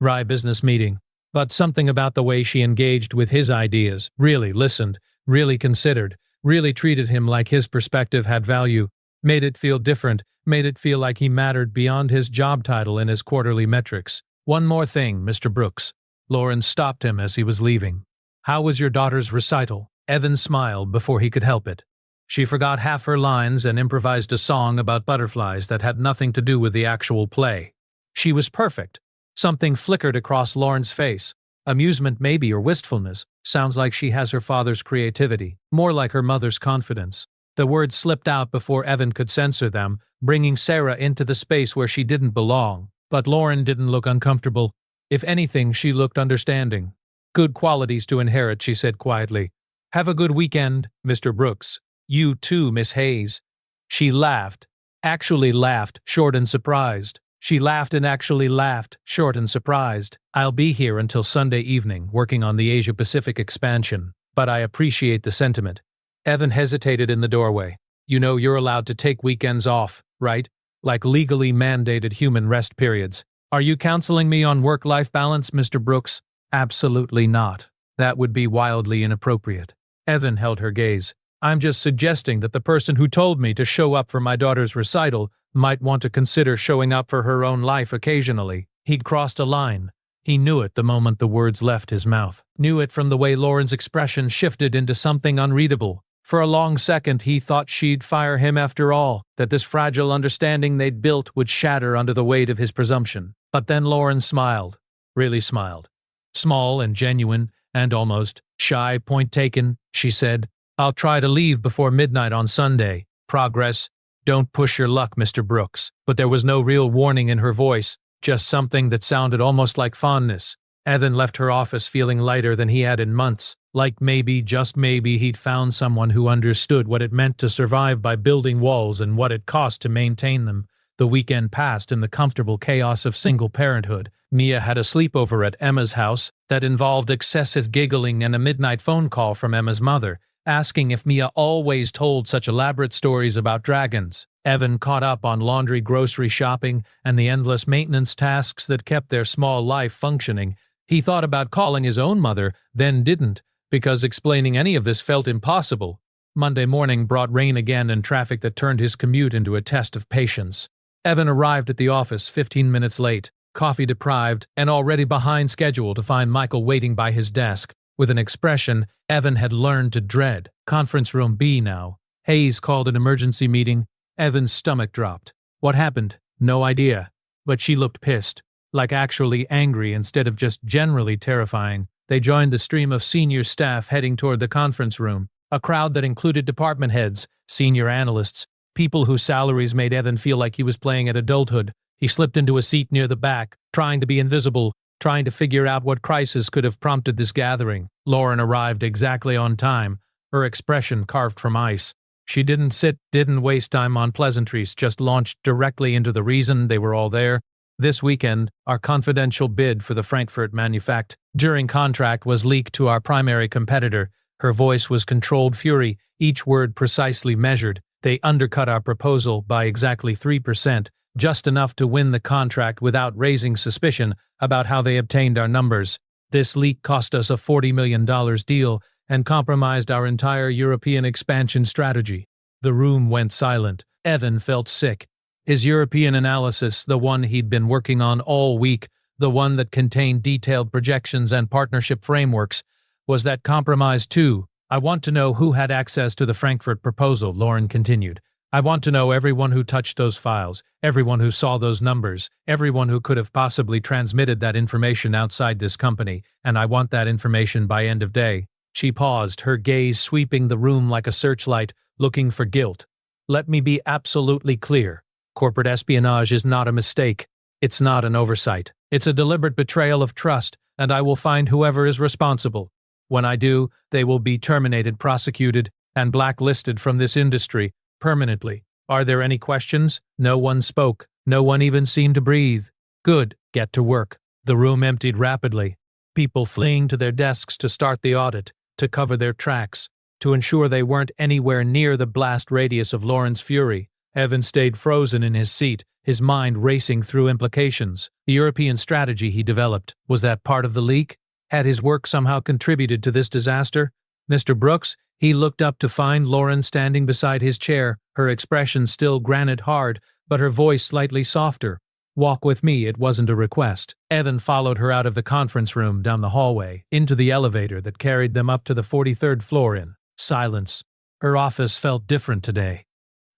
wry business meeting. But something about the way she engaged with his ideas, really listened, really considered, really treated him like his perspective had value, made it feel different, made it feel like he mattered beyond his job title and his quarterly metrics. "One more thing, Mr. Brooks." Lauren stopped him as he was leaving. "How was your daughter's recital?" Evan smiled before he could help it. She forgot half her lines and improvised a song about butterflies that had nothing to do with the actual play. She was perfect. Something flickered across Lauren's face. Amusement maybe, or wistfulness. Sounds like she has her father's creativity, more like her mother's confidence. The words slipped out before Evan could censor them, bringing Sarah into the space where she didn't belong. But Lauren didn't look uncomfortable. If anything, she looked understanding. "Good qualities to inherit," she said quietly. "Have a good weekend, Mr. Brooks." "You too, Miss Hayes." She laughed. Actually laughed, short and surprised. She laughed and actually laughed, short and surprised. "I'll be here until Sunday evening, working on the Asia-Pacific expansion, but I appreciate the sentiment." Evan hesitated in the doorway. "You know you're allowed to take weekends off, right? Like legally mandated human rest periods. Are you counseling me on work-life balance, Mr. Brooks?" "Absolutely not. That would be wildly inappropriate." Evan held her gaze. "I'm just suggesting that the person who told me to show up for my daughter's recital might want to consider showing up for her own life occasionally." He'd crossed a line. He knew it the moment the words left his mouth. Knew it from the way Lauren's expression shifted into something unreadable. For a long second he thought she'd fire him after all, that this fragile understanding they'd built would shatter under the weight of his presumption. But then Lauren smiled. Really smiled. Small and genuine, and almost shy. "Point taken," she said. "I'll try to leave before midnight on Sunday. Progress. Don't push your luck, Mr. Brooks." But there was no real warning in her voice, just something that sounded almost like fondness. Evan left her office feeling lighter than he had in months, like maybe, just maybe, he'd found someone who understood what it meant to survive by building walls and what it cost to maintain them. The weekend passed in the comfortable chaos of single parenthood. Mia had a sleepover at Emma's house that involved excessive giggling and a midnight phone call from Emma's mother, asking if Mia always told such elaborate stories about dragons. Evan caught up on laundry, grocery shopping, and the endless maintenance tasks that kept their small life functioning. He thought about calling his own mother, then didn't, because explaining any of this felt impossible. Monday morning brought rain again and traffic that turned his commute into a test of patience. Evan arrived at the office 15 minutes late, coffee deprived, and already behind schedule to find Michael waiting by his desk, with an expression Evan had learned to dread. Conference room B now. Hayes called an emergency meeting. Evan's stomach dropped. What happened? No idea. But she looked pissed, like actually angry instead of just generally terrifying. They joined the stream of senior staff heading toward the conference room, a crowd that included department heads, senior analysts, people whose salaries made Evan feel like he was playing at adulthood. He slipped into a seat near the back, trying to be invisible, trying to figure out what crisis could have prompted this gathering. Lauren arrived exactly on time, her expression carved from ice. She didn't waste time on pleasantries, just launched directly into the reason they were all there. "This weekend, our confidential bid for the Frankfurt manufacturing contract was leaked to our primary competitor." Her voice was controlled fury, each word precisely measured. "They undercut our proposal by exactly 3%, just enough to win the contract without raising suspicion about how they obtained our numbers. This leak cost us a $40 million deal and compromised our entire European expansion strategy." The room went silent. Evan felt sick. His European analysis, the one he'd been working on all week, the one that contained detailed projections and partnership frameworks, was that compromised too. "I want to know who had access to the Frankfurt proposal," Lauren continued. "I want to know everyone who touched those files, everyone who saw those numbers, everyone who could have possibly transmitted that information outside this company, and I want that information by end of day." She paused, her gaze sweeping the room like a searchlight, looking for guilt. "Let me be absolutely clear. Corporate espionage is not a mistake. It's not an oversight. It's a deliberate betrayal of trust, and I will find whoever is responsible." When I do, they will be terminated, prosecuted, and blacklisted from this industry permanently. Are there any questions? No one spoke. No one even seemed to breathe. Good. Get to work. The room emptied rapidly. People fleeing to their desks to start the audit, to cover their tracks, to ensure they weren't anywhere near the blast radius of Lauren's fury. Evan stayed frozen in his seat, his mind racing through implications. The European strategy he developed, was that part of the leak? Had his work somehow contributed to this disaster? Mr. Brooks, he looked up to find Lauren standing beside his chair, her expression still granite hard, but her voice slightly softer. Walk with me, it wasn't a request. Evan followed her out of the conference room, down the hallway, into the elevator that carried them up to the 43rd floor in silence. Her office felt different today.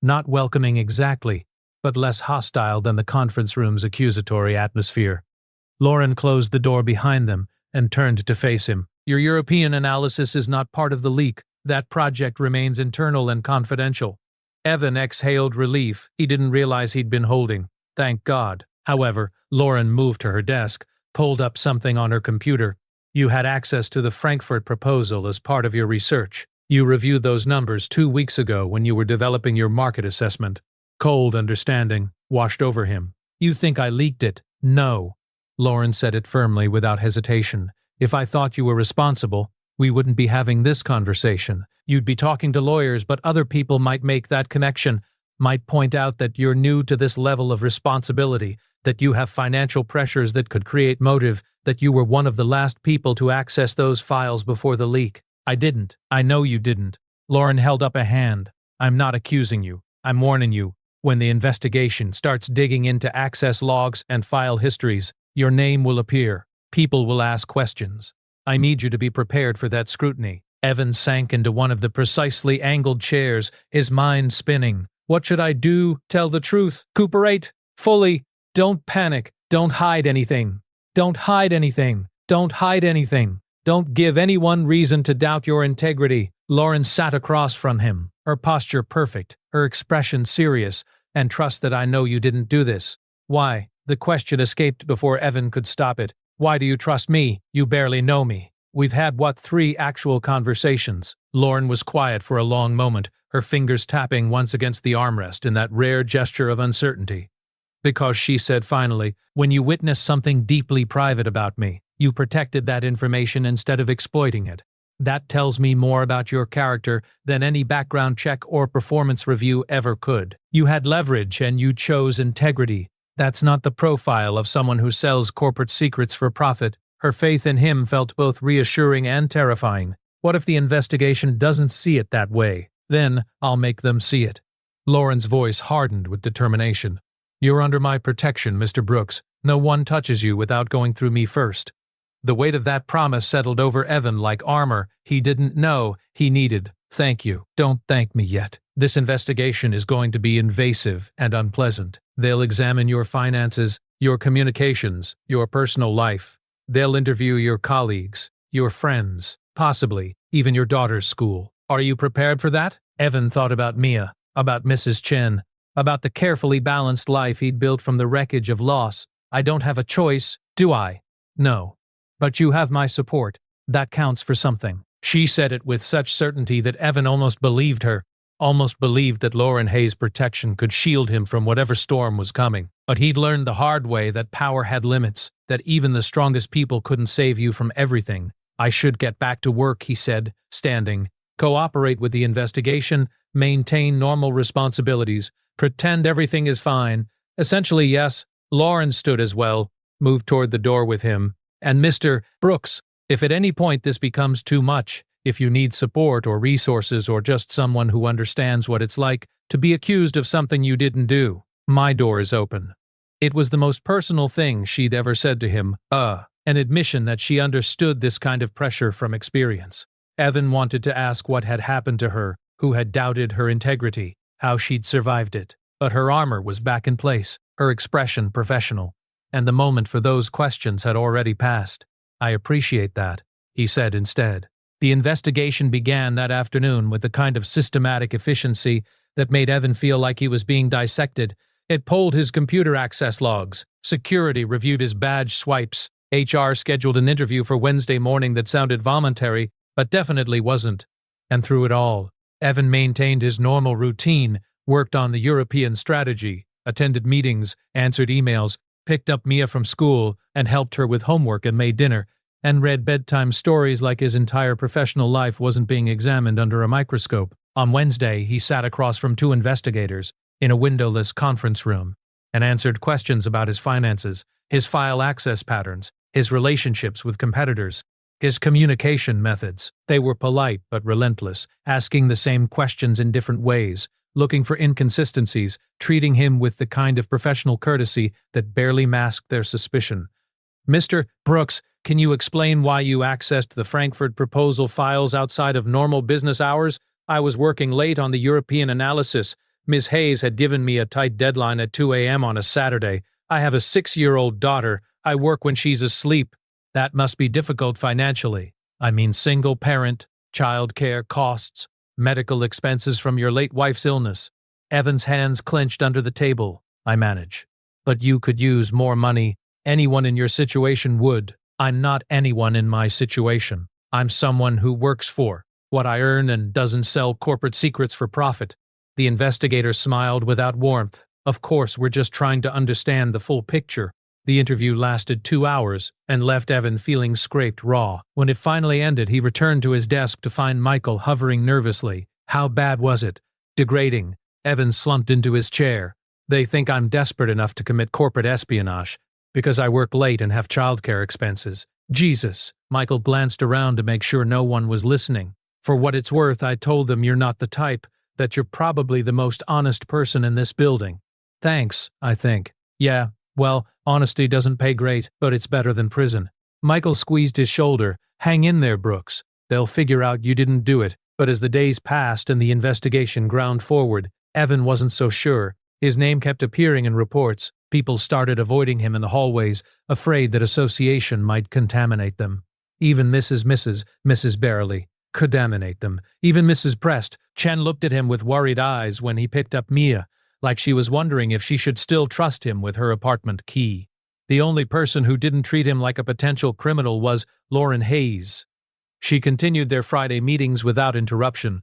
Not welcoming exactly, but less hostile than the conference room's accusatory atmosphere. Lauren closed the door behind them and turned to face him. Your European analysis is not part of the leak. That project remains internal and confidential. Evan exhaled relief. He didn't realize he'd been holding. Thank God. However, Lauren moved to her desk, pulled up something on her computer. You had access to the Frankfurt proposal as part of your research. You reviewed those numbers 2 weeks ago when you were developing your market assessment. Cold understanding washed over him. You think I leaked it? No. Lauren said it firmly, without hesitation. If I thought you were responsible, we wouldn't be having this conversation. You'd be talking to lawyers, but other people might make that connection, might point out that you're new to this level of responsibility, that you have financial pressures that could create motive, that you were one of the last people to access those files before the leak. I didn't. I know you didn't. Lauren held up a hand. I'm not accusing you. I'm warning you. When the investigation starts digging into access logs and file histories, your name will appear. People will ask questions. I need you to be prepared for that scrutiny. Evan sank into one of the precisely angled chairs, his mind spinning. What should I do? Tell the truth. Cooperate. Fully. Don't panic. Don't hide anything. Don't hide anything. Don't hide anything. Don't give anyone reason to doubt your integrity. Lauren sat across from him, her posture perfect, her expression serious, and trust that I know you didn't do this. Why? The question escaped before Evan could stop it. Why do you trust me? You barely know me. We've had, 3 actual conversations. Lauren was quiet for a long moment, her fingers tapping once against the armrest in that rare gesture of uncertainty. Because she said finally, when you witnessed something deeply private about me, you protected that information instead of exploiting it. That tells me more about your character than any background check or performance review ever could. You had leverage and you chose integrity. That's not the profile of someone who sells corporate secrets for profit. Her faith in him felt both reassuring and terrifying. What if the investigation doesn't see it that way? Then I'll make them see it. Lauren's voice hardened with determination. You're under my protection, Mr. Brooks. No one touches you without going through me first. The weight of that promise settled over Evan like armor he didn't know he needed. Thank you. Don't thank me yet. This investigation is going to be invasive and unpleasant. They'll examine your finances, your communications, your personal life. They'll interview your colleagues, your friends, possibly even your daughter's school. Are you prepared for that? Evan thought about Mia, about Mrs. Chen, about the carefully balanced life he'd built from the wreckage of loss. I don't have a choice, do I? No. But you have my support. That counts for something. She said it with such certainty that Evan almost believed her, almost believed that Lauren Hayes' protection could shield him from whatever storm was coming. But he'd learned the hard way that power had limits, that even the strongest people couldn't save you from everything. I should get back to work, he said, standing. Cooperate with the investigation, maintain normal responsibilities, pretend everything is fine. Essentially, yes. Lauren stood as well, moved toward the door with him. And Mr. Brooks, if at any point this becomes too much, if you need support or resources or just someone who understands what it's like to be accused of something you didn't do, my door is open. It was the most personal thing she'd ever said to him, an admission that she understood this kind of pressure from experience. Evan wanted to ask what had happened to her, who had doubted her integrity, how she'd survived it. But her armor was back in place, her expression professional, and the moment for those questions had already passed. I appreciate that, he said instead. The investigation began that afternoon with the kind of systematic efficiency that made Evan feel like he was being dissected. It pulled his computer access logs. Security reviewed his badge swipes. HR scheduled an interview for Wednesday morning that sounded voluntary, but definitely wasn't. And through it all, Evan maintained his normal routine, worked on the European strategy, attended meetings, answered emails, picked up Mia from school, and helped her with homework and made dinner, and read bedtime stories like his entire professional life wasn't being examined under a microscope. On Wednesday, he sat across from two investigators in a windowless conference room and answered questions about his finances, his file access patterns, his relationships with competitors, his communication methods. They were polite but relentless, asking the same questions in different ways, looking for inconsistencies, treating him with the kind of professional courtesy that barely masked their suspicion. "Mr. Brooks, can you explain why you accessed the Frankfurt proposal files outside of normal business hours? I was working late on the European analysis. Ms. Hayes had given me a tight deadline at 2 a.m. on a Saturday. I have a 6-year-old daughter. I work when she's asleep. That must be difficult financially. I mean single parent, child care costs, medical expenses from your late wife's illness." Evan's hands clenched under the table. "I manage. But you could use more money. Anyone in your situation would." "I'm not anyone in my situation. I'm someone who works for what I earn and doesn't sell corporate secrets for profit." The investigator smiled without warmth. "Of course, we're just trying to understand the full picture." The interview lasted 2 hours and left Evan feeling scraped raw. When it finally ended, he returned to his desk to find Michael hovering nervously. "How bad was it?" "Degrading." Evan slumped into his chair. "They think I'm desperate enough to commit corporate espionage because I work late and have childcare expenses." "Jesus." Michael glanced around to make sure no one was listening. "For what it's worth, I told them you're not the type, that you're probably the most honest person in this building." "Thanks, I think." "Yeah, well, honesty doesn't pay great, but it's better than prison." Michael squeezed his shoulder. "Hang in there, Brooks. They'll figure out you didn't do it." But as the days passed and the investigation ground forward, Evan wasn't so sure. His name kept appearing in reports. People started avoiding him in the hallways, afraid that association might contaminate them. Even Mrs. Barely, contaminate them. Even Mrs. Prest. Chen looked at him with worried eyes when he picked up Mia, like she was wondering if she should still trust him with her apartment key. The only person who didn't treat him like a potential criminal was Lauren Hayes. She continued their Friday meetings without interruption,